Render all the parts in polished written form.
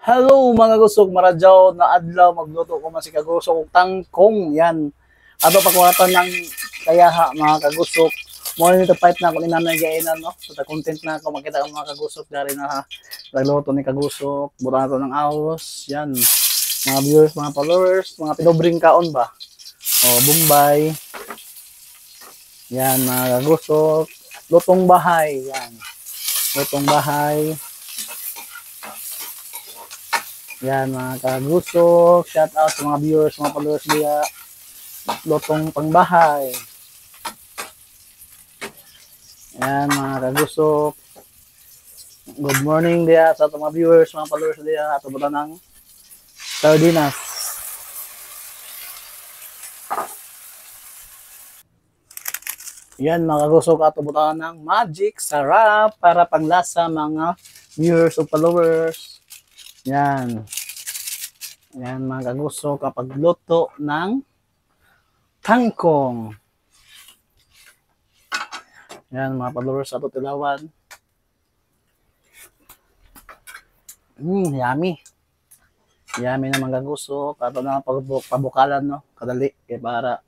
Hello mga gusok, maradyaw na adlaw magluto ko man si kagusok og tangkong yan. Ato pakuwatan ng kayaha mga kagusok. Mo ni to fight na ko ni nanay gainan no. So ta content na ako makita ang mga kagusok dari na ha. Nagluto ni kagusok, buta to ng ahos, yan. Mga viewers, mga followers, mga pinobring kaon ba. O Bombay. Yan mga kagusok, lutong bahay, yan. Lutong bahay. Yan mga kagusok, shout out sa mga viewers, mga followers diya. Lotong pangbahay. Yan mga kagusok. Good morning diya sa mga viewers, mga followers diya. Ato ba ng sardinas. Yan mga kagusok, ato ba ng magic sarap para panglasa mga viewers o followers. Yan. Yan mga kagusok kapag luto ng tangkong. Yan mga followers sa Tilawan. Yummy. Yummy na mga kagusok. Ato na pabukalan no. Kadali kay para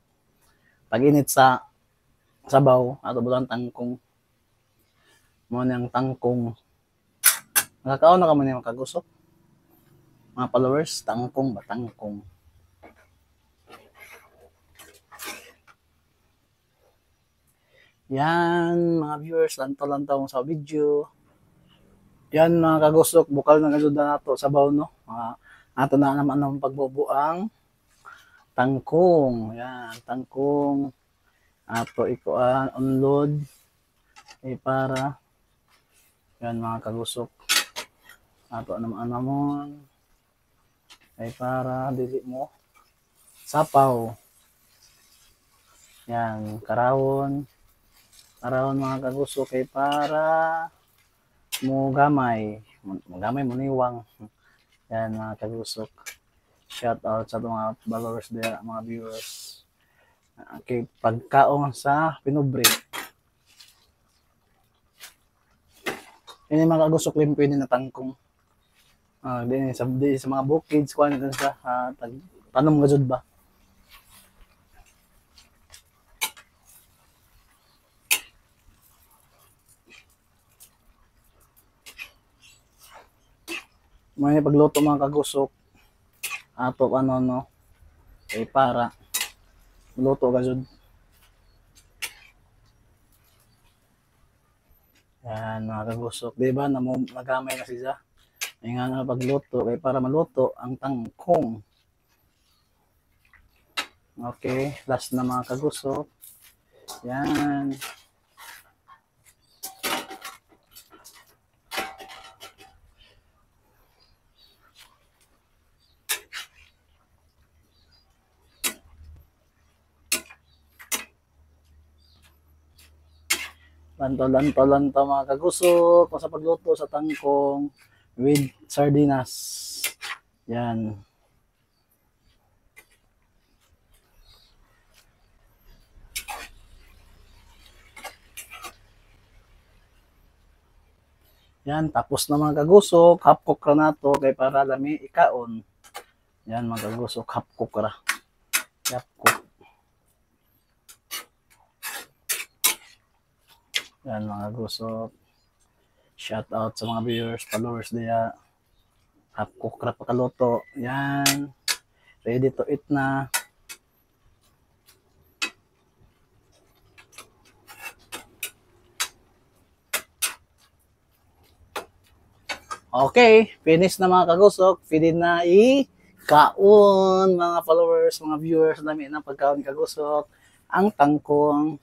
pag-init sa sabaw ato bulan tangkong. Mo nang tangkong. Nakakaon na ka man mga kagusok. Mga followers, tangkong ba? Tangkong. Yan, mga viewers, lantaw-lantaw sa video. Yan, mga kagusok, bukal na gano'n na ito sa baw, no? Ato na naman ang pagbubuang tangkong. Yan, tangkong. Ato ikuan, unload. Para. Yan, mga kagusok. Ato naman ay para dili mo sapaw. Yan, karawon mga kagusok kay para mo gamay muniwang. Yan mga kagusok, shout out sa mga followers there, mga viewers. Okay, pagkaong sa pinubre. Ini mga kagusok limpo din na tangkong. Din sa mga bukids kuan din sa tanom nga jud ba. May pagluto mga kagusok ato no kay para luto ka jud. Yan mga kagusok, di ba nagamay na siya. Ay nga na pagluto kay para maluto ang tangkong. Okay, last na mga kagusok. Yan. Lanto mga kagusok sa pagluto sa tangkong with sardinas. Yan. Yan, tapos na mga kagusok, half cook ra nato kay para lami ikaon. Yan mga kagusok, half cook ra. Half cook. Yan mga kagusok. Shout out sa mga viewers, followers diya. Half cook ra pakaluto. Yan. Ready to eat na. Okay, finish na mga kagusok. Pwede na i-kaon mga followers, mga viewers, dami ng pagkaon kagusok. Ang tangkong.